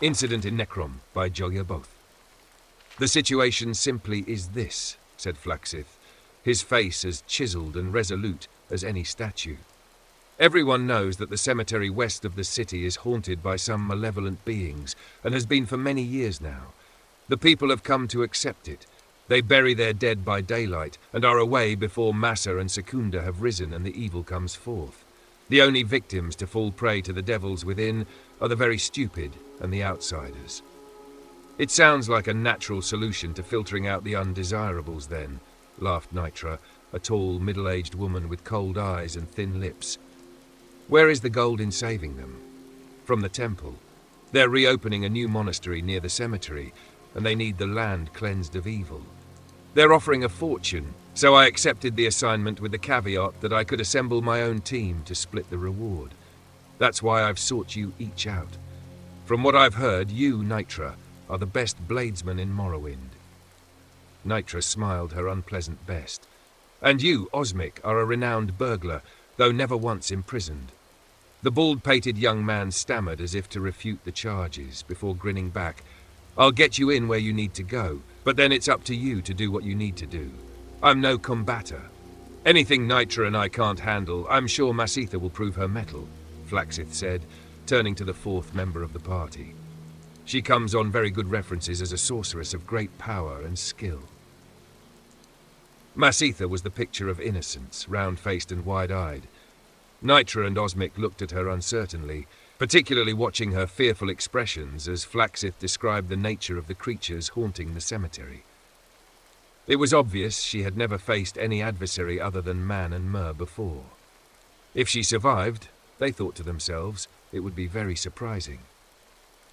Incident in Necrom by Audiobook. The situation simply is this, said Flaxith, his face as chiseled and resolute as any statue. Everyone knows that the cemetery west of the city is haunted by some malevolent beings, and has been for many years now. The people have come to accept it. They bury their dead by daylight, and are away before Massa and Secunda have risen and the evil comes forth. The only victims to fall prey to the devils within are the very stupid and the outsiders. It sounds like a natural solution to filtering out the undesirables then, laughed Nitra, a tall, middle-aged woman with cold eyes and thin lips. Where is the gold in saving them? From the temple. They're reopening a new monastery near the cemetery, and they need the land cleansed of evil. They're offering a fortune, so I accepted the assignment with the caveat that I could assemble my own team to split the reward. That's why I've sought you each out. From what I've heard, you, Nitra, are the best bladesman in Morrowind. Nitra smiled her unpleasant best. And you, Osmic, are a renowned burglar, though never once imprisoned. The bald-pated young man stammered as if to refute the charges, before grinning back. I'll get you in where you need to go, but then it's up to you to do what you need to do. I'm no combatter. Anything Nitra and I can't handle, I'm sure Masitha will prove her mettle, Flaxith said, turning to the fourth member of the party. She comes on very good references as a sorceress of great power and skill. Masitha was the picture of innocence, round-faced and wide-eyed. Nitra and Osmic looked at her uncertainly, particularly watching her fearful expressions as Flaxith described the nature of the creatures haunting the cemetery. It was obvious she had never faced any adversary other than man and mer before. If she survived, they thought to themselves, it would be very surprising.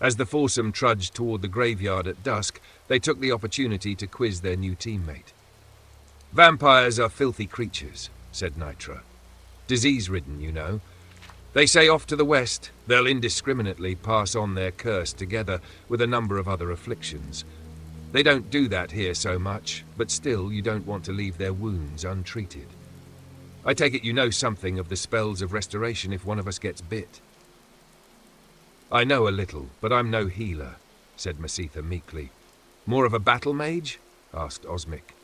As the foursome trudged toward the graveyard at dusk, they took the opportunity to quiz their new teammate. Vampires are filthy creatures, said Nitra. Disease-ridden, you know. They say off to the west, they'll indiscriminately pass on their curse together with a number of other afflictions. They don't do that here so much, but still you don't want to leave their wounds untreated. I take it you know something of the spells of restoration if one of us gets bit. I know a little, but I'm no healer, said Masitha meekly. More of a battle mage? Asked Osmic.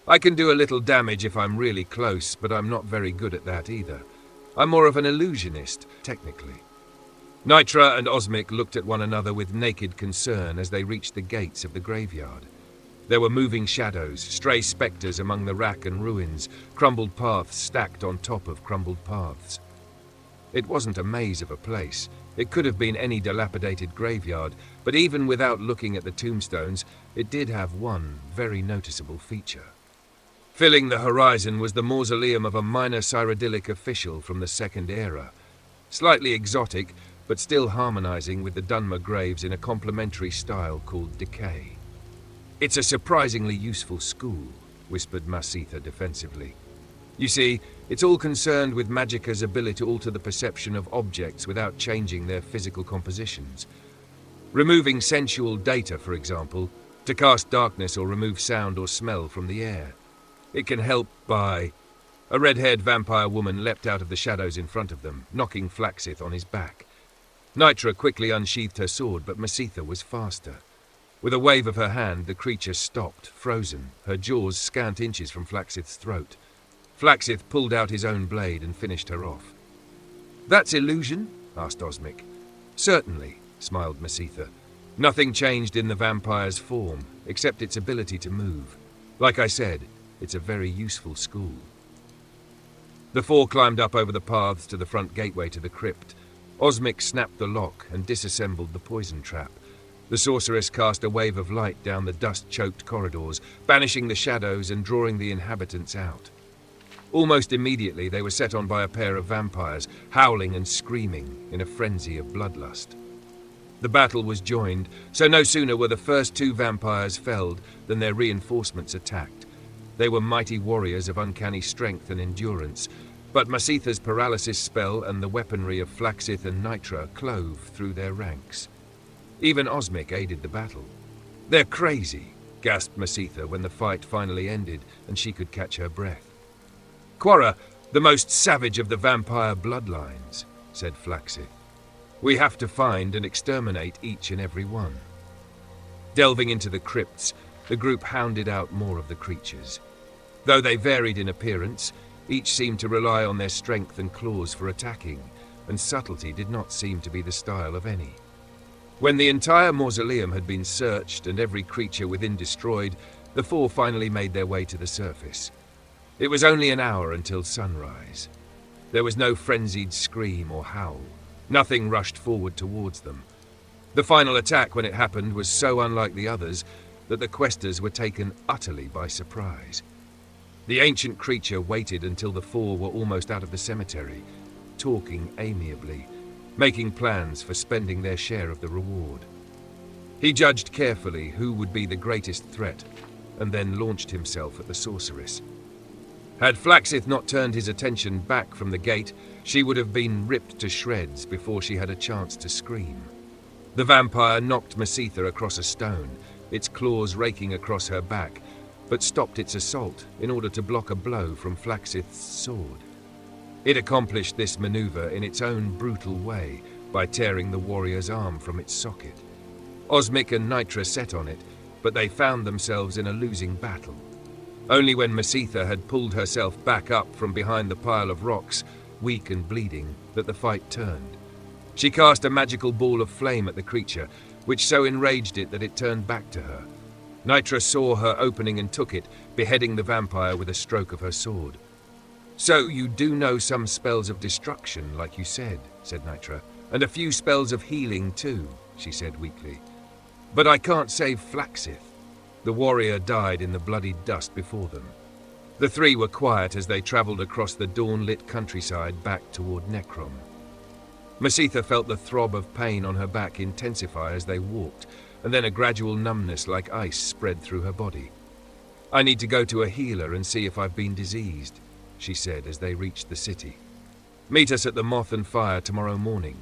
I can do a little damage if I'm really close, but I'm not very good at that either. I'm more of an illusionist, technically. Nitra and Osmic looked at one another with naked concern as they reached the gates of the graveyard. There were moving shadows, stray spectres among the wrack and ruins, crumbled paths stacked on top of crumbled paths. It wasn't a maze of a place. It could have been any dilapidated graveyard, but even without looking at the tombstones, it did have one very noticeable feature. Filling the horizon was the mausoleum of a minor Cyrodiilic official from the Second Era. Slightly exotic, but still harmonizing with the Dunmer graves in a complementary style called Decay. It's a surprisingly useful school, whispered Masitha defensively. You see, it's all concerned with Magicka's ability to alter the perception of objects without changing their physical compositions. Removing sensual data, for example, to cast darkness or remove sound or smell from the air. It can help by... A red-haired vampire woman leapt out of the shadows in front of them, knocking Flaxith on his back. Nitra quickly unsheathed her sword, but Masitha was faster. With a wave of her hand, the creature stopped, frozen, her jaws scant inches from Flaxith's throat. Flaxith pulled out his own blade and finished her off. That's illusion? Asked Osmic. Certainly, smiled Masitha. Nothing changed in the vampire's form, except its ability to move. Like I said, it's a very useful school. The four climbed up over the paths to the front gateway to the crypt. Osmic snapped the lock and disassembled the poison trap. The sorceress cast a wave of light down the dust-choked corridors, banishing the shadows and drawing the inhabitants out. Almost immediately they were set on by a pair of vampires, howling and screaming in a frenzy of bloodlust. The battle was joined, so no sooner were the first two vampires felled than their reinforcements attacked. They were mighty warriors of uncanny strength and endurance, but Masitha's paralysis spell and the weaponry of Flaxith and Nitra clove through their ranks. Even Osmic aided the battle. They're crazy, gasped Masitha when the fight finally ended and she could catch her breath. Quora, the most savage of the vampire bloodlines, said Flaxith. We have to find and exterminate each and every one. Delving into the crypts, the group hounded out more of the creatures. Though they varied in appearance, each seemed to rely on their strength and claws for attacking, and subtlety did not seem to be the style of any. When the entire mausoleum had been searched and every creature within destroyed, the four finally made their way to the surface. It was only an hour until sunrise. There was no frenzied scream or howl. Nothing rushed forward towards them. The final attack, when it happened, was so unlike the others that the questers were taken utterly by surprise. The ancient creature waited until the four were almost out of the cemetery, talking amiably, making plans for spending their share of the reward. He judged carefully who would be the greatest threat, and then launched himself at the sorceress. Had Flaxith not turned his attention back from the gate, she would have been ripped to shreds before she had a chance to scream. The vampire knocked Masitha across a stone, its claws raking across her back, but stopped its assault in order to block a blow from Flaxith's sword. It accomplished this maneuver in its own brutal way by tearing the warrior's arm from its socket. Osmic and Nitra set on it, but they found themselves in a losing battle. Only when Masitha had pulled herself back up from behind the pile of rocks, weak and bleeding, that the fight turned. She cast a magical ball of flame at the creature, which so enraged it that it turned back to her. Nitra saw her opening and took it, beheading the vampire with a stroke of her sword. "So you do know some spells of destruction, like you said," said Nitra, "and a few spells of healing too," she said weakly. "But I can't save Flaxith." The warrior died in the bloody dust before them. The three were quiet as they travelled across the dawn-lit countryside back toward Necrom. Masitha felt the throb of pain on her back intensify as they walked, and then a gradual numbness like ice spread through her body. "I need to go to a healer and see if I've been diseased," she said as they reached the city. "Meet us at the Moth and Fire tomorrow morning,"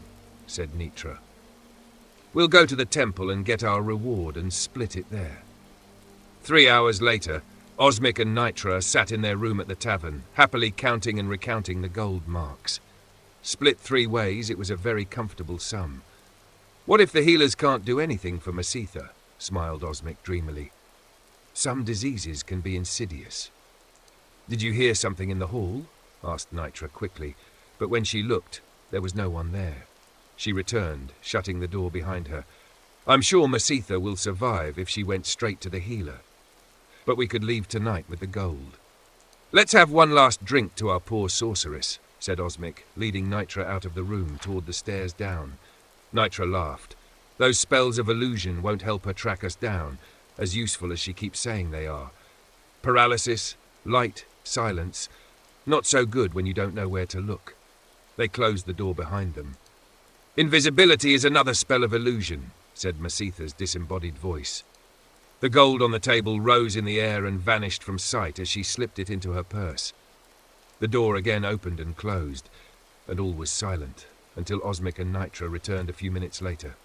said Nitra. "We'll go to the temple and get our reward and split it there." 3 hours later, Osmic and Nitra sat in their room at the tavern, happily counting and recounting the gold marks. Split 3 ways, it was a very comfortable sum. "What if the healers can't do anything for Masitha?" smiled Osmic dreamily. "Some diseases can be insidious." "Did you hear something in the hall?" asked Nitra quickly, but when she looked, there was no one there. She returned, shutting the door behind her. "I'm sure Masitha will survive if she went straight to the healer. But we could leave tonight with the gold." "Let's have one last drink to our poor sorceress," said Osmic, leading Nitra out of the room toward the stairs down. Nitra laughed. "Those spells of illusion won't help her track us down, as useful as she keeps saying they are. Paralysis, light, silence, not so good when you don't know where to look." They closed the door behind them. "Invisibility is another spell of illusion," said Masitha's disembodied voice. The gold on the table rose in the air and vanished from sight as she slipped it into her purse. The door again opened and closed, and all was silent, until Osmic and Nitra returned a few minutes later.